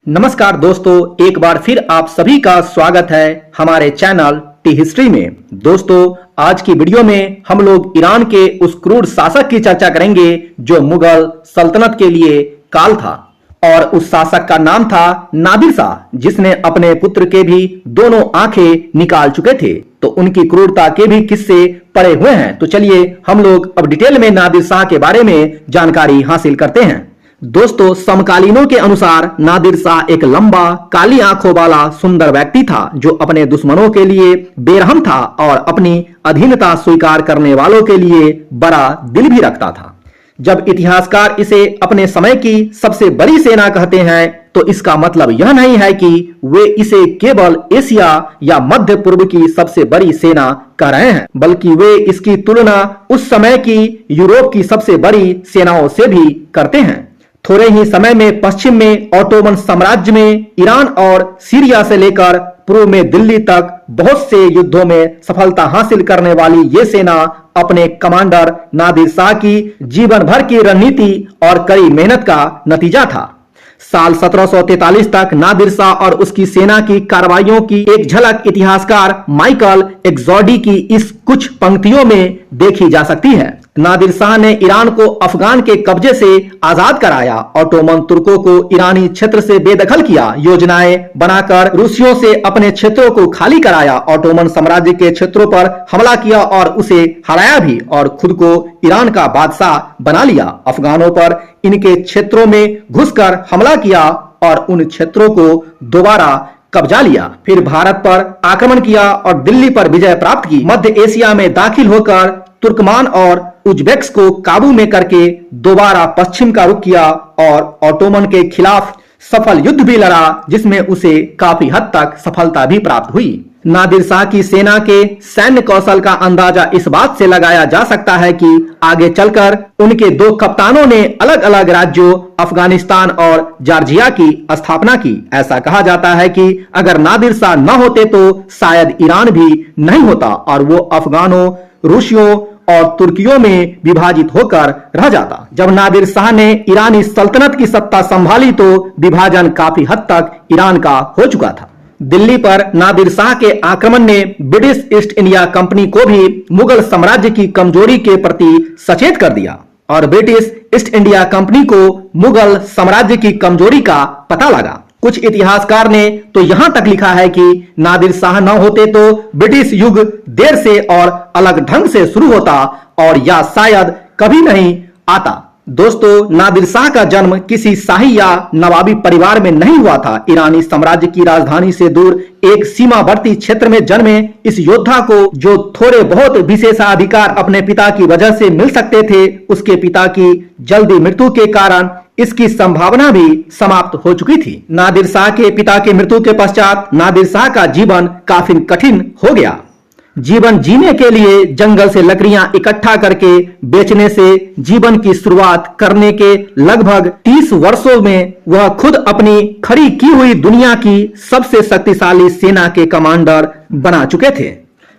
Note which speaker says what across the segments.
Speaker 1: नमस्कार दोस्तों, एक बार फिर आप सभी का स्वागत है हमारे चैनल टी हिस्ट्री में। दोस्तों, आज की वीडियो में हम लोग ईरान के उस क्रूर शासक की चर्चा करेंगे जो मुगल सल्तनत के लिए काल था, और उस शासक का नाम था नादिर शाह, जिसने अपने पुत्र के भी दोनों आंखें निकाल चुके थे। तो उनकी क्रूरता के भी किस्से पड़े हुए हैं। तो चलिए हम लोग अब डिटेल में नादिर शाह के बारे में जानकारी हासिल करते हैं। दोस्तों, समकालीनों के अनुसार नादिर शाह एक लंबा काली आंखों वाला सुंदर व्यक्ति था जो अपने दुश्मनों के लिए बेरहम था और अपनी अधीनता स्वीकार करने वालों के लिए बड़ा दिल भी रखता था। जब इतिहासकार इसे अपने समय की सबसे बड़ी सेना कहते हैं तो इसका मतलब यह नहीं है कि वे इसे केवल एशिया या मध्य पूर्व की सबसे बड़ी सेना कह रहे हैं, बल्कि वे इसकी तुलना उस समय की यूरोप की सबसे बड़ी सेनाओं से भी करते हैं। थोड़े ही समय में पश्चिम में ऑटोमन साम्राज्य में ईरान और सीरिया से लेकर पूर्व में दिल्ली तक बहुत से युद्धों में सफलता हासिल करने वाली ये सेना अपने कमांडर नादिर शाह की जीवन भर की रणनीति और कड़ी मेहनत का नतीजा था। साल 1743 तक नादिर शाह और उसकी सेना की कार्रवाइयों की एक झलक इतिहासकार माइकल एक्सॉडी की इस कुछ पंक्तियों में देखी जा सकती है। नादिर शाह ने ईरान को अफगान के कब्जे से आजाद कराया, ऑटोमन तुर्कों को ईरानी क्षेत्र से बेदखल किया, योजनाएं बनाकर रूसियों से अपने क्षेत्रों को खाली कराया, ऑटोमन साम्राज्य के क्षेत्रों पर हमला किया और उसे हराया भी, और खुद को ईरान का बादशाह बना लिया। अफगानों पर इनके क्षेत्रों में घुसकर हमला किया और उन क्षेत्रों को दोबारा कब्जा लिया। फिर भारत पर आक्रमण किया और दिल्ली पर विजय प्राप्त की। मध्य एशिया में दाखिल होकर तुर्कमान और उज्बेक्स को काबू में करके दोबारा पश्चिम का रुख किया और ऑटोमन के खिलाफ सफल युद्ध भी लड़ा, जिसमें उसे काफी हद तक सफलता भी प्राप्त हुई। नादिर शाह की सेना के सैन्य कौशल का अंदाजा इस बात से लगाया जा सकता है कि आगे चलकर उनके दो कप्तानों ने अलग अलग राज्यों अफगानिस्तान और जॉर्जिया की स्थापना की। ऐसा कहा जाता है कि अगर नादिर शाह न होते तो शायद ईरान भी नहीं होता और वो अफगानों, रूसियों और तुर्कियों में विभाजित होकर रह जाता। जब नादिर शाह ने ईरानी सल्तनत की सत्ता संभाली तो विभाजन काफी हद तक ईरान का हो चुका था। दिल्ली पर नादिर शाह के आक्रमण ने ब्रिटिश ईस्ट इंडिया कंपनी को भी मुगल साम्राज्य की कमजोरी के प्रति सचेत कर दिया और ब्रिटिश ईस्ट इंडिया कंपनी को मुगल साम्राज्य की कमजोरी का पता लगा। कुछ इतिहासकार ने तो यहां तक लिखा है कि नादिर शाह न होते तो ब्रिटिश युग देर से और अलग ढंग से शुरू होता और या शायद कभी नहीं आता। दोस्तों, नादिर शाह का जन्म किसी शाही या नवाबी परिवार में नहीं हुआ था। ईरानी साम्राज्य की राजधानी से दूर एक सीमावर्ती क्षेत्र में जन्मे इस योद्धा को जो थोड़े बहुत विशेषाधिकार अपने पिता की वजह से मिल सकते थे, उसके पिता की जल्दी मृत्यु के कारण इसकी संभावना भी समाप्त हो चुकी थी। नादिर शाह के पिता की मृत्यु के पश्चात नादिर शाह का जीवन काफी कठिन हो गया। जीवन जीने के लिए जंगल से लकड़ियां इकट्ठा करके बेचने से जीवन की शुरुआत करने के लगभग 30 वर्षों में वह खुद अपनी खड़ी की हुई दुनिया की सबसे शक्तिशाली सेना के कमांडर बना चुके थे।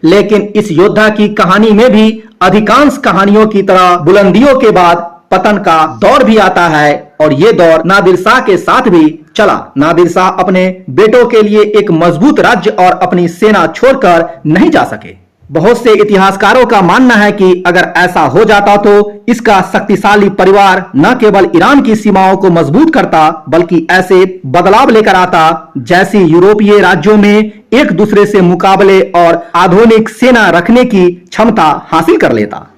Speaker 1: लेकिन इस योद्धा की कहानी में भी अधिकांश कहानियों की तरह बुलंदियों के बाद पतन का दौर भी आता है और ये दौर नादिर शाह के साथ भी चला। नादिर शाह अपने बेटों के लिए एक मजबूत राज्य और अपनी सेना छोड़कर नहीं जा सके। बहुत से इतिहासकारों का मानना है कि अगर ऐसा हो जाता तो इसका शक्तिशाली परिवार न केवल ईरान की सीमाओं को मजबूत करता बल्कि ऐसे बदलाव लेकर आता जैसी यूरोपीय राज्यों में एक दूसरे से मुकाबले और आधुनिक सेना रखने की क्षमता हासिल कर लेता।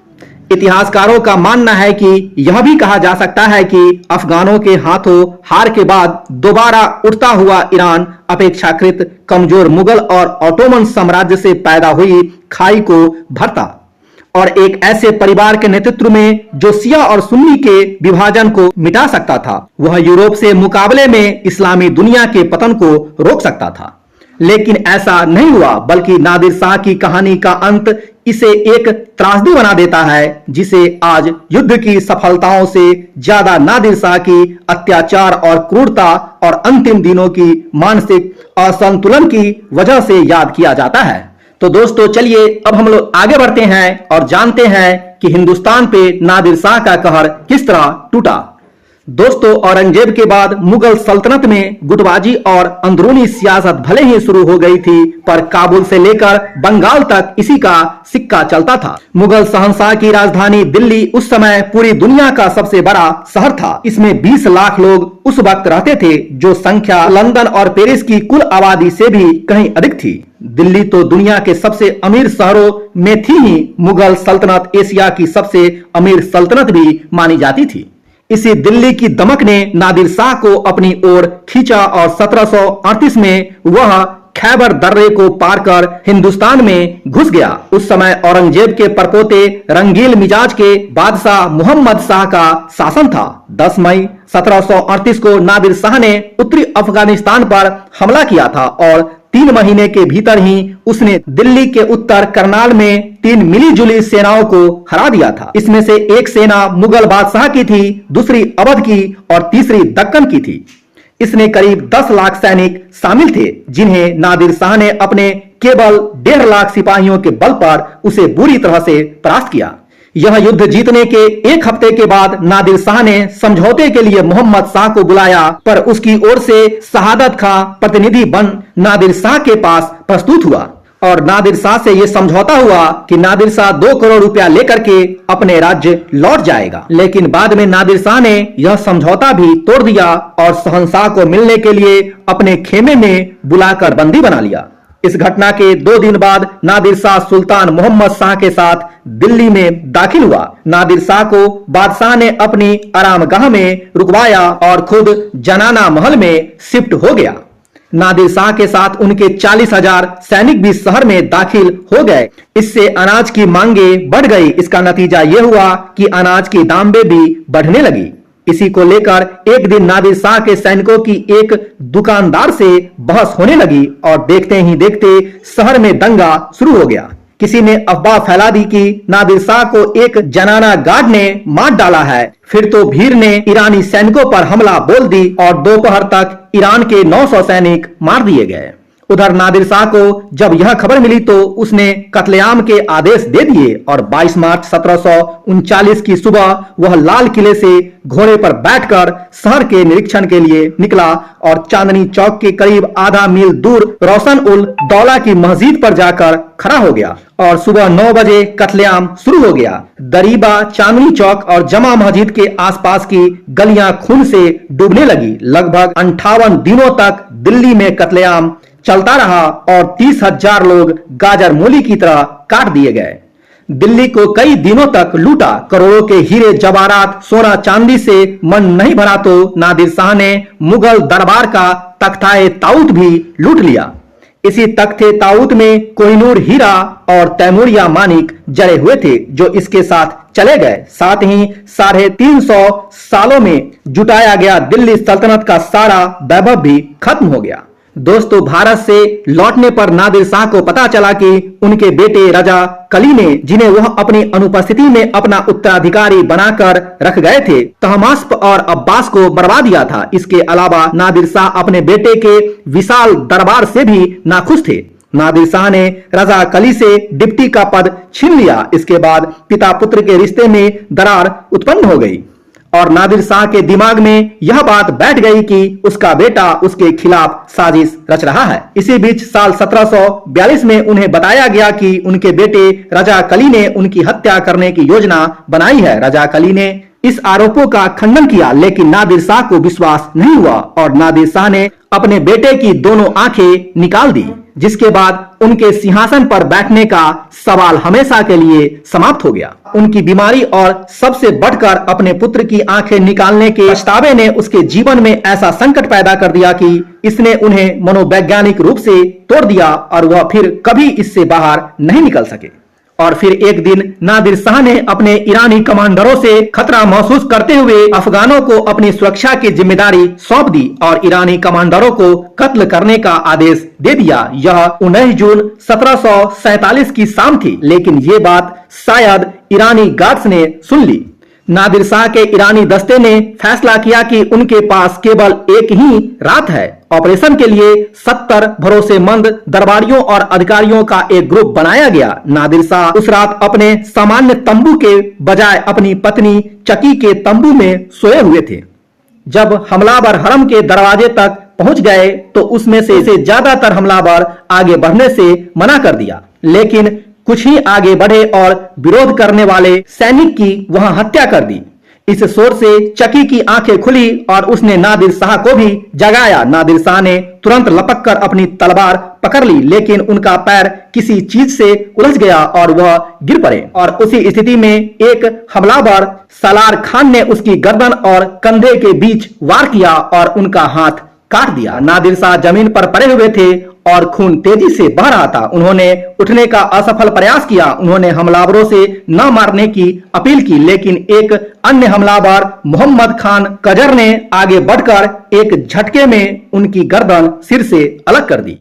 Speaker 1: इतिहासकारों का मानना है कि यह भी कहा जा सकता है कि अफगानों के हाथों हार के बाद दोबारा उठता हुआ ईरान अपेक्षाकृत कमजोर मुगल और ऑटोमन साम्राज्य से पैदा हुई खाई को भरता और एक ऐसे परिवार के नेतृत्व में जो शिया और सुन्नी के विभाजन को मिटा सकता था। वह यूरोप से मुकाबले में इस्लामी दुनिया के पतन को रोक सकता था। लेकिन ऐसा नहीं हुआ, बल्कि नादिर शाह की कहानी का अंत इसे एक त्रासदी बना देता है जिसे आज युद्ध की सफलताओं से ज्यादा नादिर शाह की अत्याचार और क्रूरता और अंतिम दिनों की मानसिक असंतुलन की वजह से याद किया जाता है। तो दोस्तों, चलिए अब हम लोग आगे बढ़ते हैं और जानते हैं कि हिंदुस्तान पे नादिर शाह का कहर किस तरह टूटा। दोस्तों, औरंगजेब के बाद मुगल सल्तनत में गुटबाजी और अंदरूनी सियासत भले ही शुरू हो गई थी, पर काबुल से लेकर बंगाल तक इसी का सिक्का चलता था। मुगल शहंशाह की राजधानी दिल्ली उस समय पूरी दुनिया का सबसे बड़ा शहर था। इसमें 20 लाख लोग उस वक्त रहते थे, जो संख्या लंदन और पेरिस की कुल आबादी से भी कहीं अधिक थी। दिल्ली तो दुनिया के सबसे अमीर शहरों में थी ही, मुगल सल्तनत एशिया की सबसे अमीर सल्तनत भी मानी जाती थी। इसी दिल्ली की दमक ने नादिर शाह को अपनी ओर खींचा और 1738 में वह खैबर दर्रे को पार कर हिंदुस्तान में घुस गया। उस समय औरंगजेब के परपोते रंगील मिजाज के बादशाह मोहम्मद शाह का शासन था। 10 मई 1738 को नादिर शाह ने उत्तरी अफगानिस्तान पर हमला किया था और 3 महीने के भीतर ही उसने दिल्ली के उत्तर करनाल में 3 मिलीजुली सेनाओं को हरा दिया था। इसमें से एक सेना मुगल बादशाह की थी, दूसरी अवध की और तीसरी दक्कन की थी। इसने करीब 10 लाख सैनिक शामिल थे, जिन्हें नादिर शाह ने अपने केवल 1.5 लाख सिपाहियों के बल पर उसे बुरी तरह से परास्त किया। यह युद्ध जीतने के 1 हफ्ते के बाद नादिर शाह ने समझौते के लिए मोहम्मद शाह को बुलाया, पर उसकी ओर से शहादत खां प्रतिनिधि बन नादिर शाह के पास प्रस्तुत हुआ और नादिर शाह से यह समझौता हुआ कि नादिर शाह 2 करोड़ रुपया लेकर के अपने राज्य लौट जाएगा। लेकिन बाद में नादिर शाह ने यह समझौता भी तोड़ दिया और शहंशाह को मिलने के लिए अपने खेमे में बुलाकर बंदी बना लिया। इस घटना के 2 दिन बाद नादिर शाह सुल्तान मोहम्मद शाह के साथ दिल्ली में दाखिल हुआ। नादिर शाह को बादशाह ने अपनी आरामगाह में रुकवाया और खुद जनाना महल में शिफ्ट हो गया। नादिर शाह के साथ उनके 40,000 सैनिक भी शहर में दाखिल हो गए। इससे अनाज की मांगे बढ़ गई। इसका नतीजा यह हुआ कि अनाज की दामें भी बढ़ने लगी। इसी को लेकर एक दिन नादिर शाह के सैनिकों की एक दुकानदार से बहस होने लगी और देखते ही देखते शहर में दंगा शुरू हो गया। किसी ने अफवाह फैला दी कि नादिर शाह को एक जनाना गार्ड ने मार डाला है। फिर तो भीड़ ने ईरानी सैनिकों पर हमला बोल दी और दोपहर तक ईरान के 900 सैनिक मार दिए गए। उधर नादिर शाह को जब यह खबर मिली तो उसने कत्लेआम के आदेश दे दिए और 22 मार्च 1739 की सुबह वह लाल किले से घोड़े पर बैठकर शहर के निरीक्षण के लिए निकला और चांदनी चौक के करीब आधा मील दूर रोशन उल दौला की मस्जिद पर जाकर खड़ा हो गया और सुबह 9 बजे कत्लेआम शुरू हो गया। दरीबा, चांदनी चौक और जमा मस्जिद के आसपास की गलियां खून से डूबने लगी। लगभग 58 दिनों तक दिल्ली में कत्लेआम चलता रहा और 30,000 लोग गाजर मूली की तरह काट दिए गए। दिल्ली को कई दिनों तक लूटा। करोड़ों के हीरे जवाहरात, सोना चांदी से मन नहीं भरा तो नादिर शाह ने मुगल दरबार का तख्ताए ताऊत भी लूट लिया। इसी तख्ते ताऊत में कोहिनूर हीरा और तैमूरिया मानिक जड़े हुए थे, जो इसके साथ चले गए। साथ ही 350 सालों में जुटाया गया दिल्ली सल्तनत का सारा वैभव भी खत्म हो गया। दोस्तों, भारत से लौटने पर नादिर शाह को पता चला कि उनके बेटे रजा कली ने, जिन्हें वह अपनी अनुपस्थिति में अपना उत्तराधिकारी बनाकर रख गए थे, तहमास्प और अब्बास को मरवा दिया था। इसके अलावा नादिर शाह अपने बेटे के विशाल दरबार से भी नाखुश थे। नादिर शाह ने रजा कली से डिप्टी का पद छीन लिया। इसके बाद पिता पुत्र के रिश्ते में दरार उत्पन्न हो गई और नादिर शाह के दिमाग में यह बात बैठ गई कि उसका बेटा उसके खिलाफ साजिश रच रहा है। इसी बीच साल 1742 में उन्हें बताया गया कि उनके बेटे रजा कली ने उनकी हत्या करने की योजना बनाई है। रजा कली ने इस आरोपों का खंडन किया, लेकिन नादिर शाह को विश्वास नहीं हुआ और नादिर शाह ने अपने बेटे की दोनों आंखें निकाल दी, जिसके बाद उनके सिंहासन पर बैठने का सवाल हमेशा के लिए समाप्त हो गया। उनकी बीमारी और सबसे बढ़कर अपने पुत्र की आंखें निकालने के पछतावे ने उसके जीवन में ऐसा संकट पैदा कर दिया कि इसने उन्हें मनोवैज्ञानिक रूप से तोड़ दिया और वह फिर कभी इससे बाहर नहीं निकल सके। और फिर एक दिन नादिर शाह ने अपने ईरानी कमांडरों से खतरा महसूस करते हुए अफगानों को अपनी सुरक्षा की जिम्मेदारी सौंप दी और ईरानी कमांडरों को कत्ल करने का आदेश दे दिया। यह 19 जून 1747 की शाम थी, लेकिन ये बात शायद ईरानी गार्ड्स ने सुन ली। नादिर शाह के ईरानी दस्ते ने फैसला किया कि उनके पास केवल एक ही रात है। ऑपरेशन के लिए 70 भरोसेमंद दरबारियों और अधिकारियों का एक ग्रुप बनाया गया। नादिर शाह उस रात अपने सामान्य तंबू के बजाय अपनी पत्नी चकी के तंबू में सोए हुए थे। जब हमलावर हरम के दरवाजे तक पहुंच गए तो उसमें से ज्यादातर हमलावर आगे बढ़ने से मना कर दिया, लेकिन कुछ ही आगे बढ़े और विरोध करने वाले सैनिक की वहां हत्या कर दी। इस शोर से चकी की आंखें खुली और उसने नादिर शाह को भी जगाया। नादिर शाह ने तुरंत लपक कर अपनी तलवार पकड़ ली, लेकिन उनका पैर किसी चीज से उलझ गया और वह गिर पड़े। और उसी स्थिति में एक हमलावर सलार खान ने उसकी गर्दन और कंधे के बीच वार किया और उनका हाथ काट दिया। नादिर शाह जमीन पर पड़े हुए थे और खून तेजी से बह रहा था। उन्होंने उठने का असफल प्रयास किया। उन्होंने हमलावरों से न मारने की अपील की, लेकिन एक अन्य हमलावर मोहम्मद खान कजर ने आगे बढ़कर एक झटके में उनकी गर्दन सिर से अलग कर दी।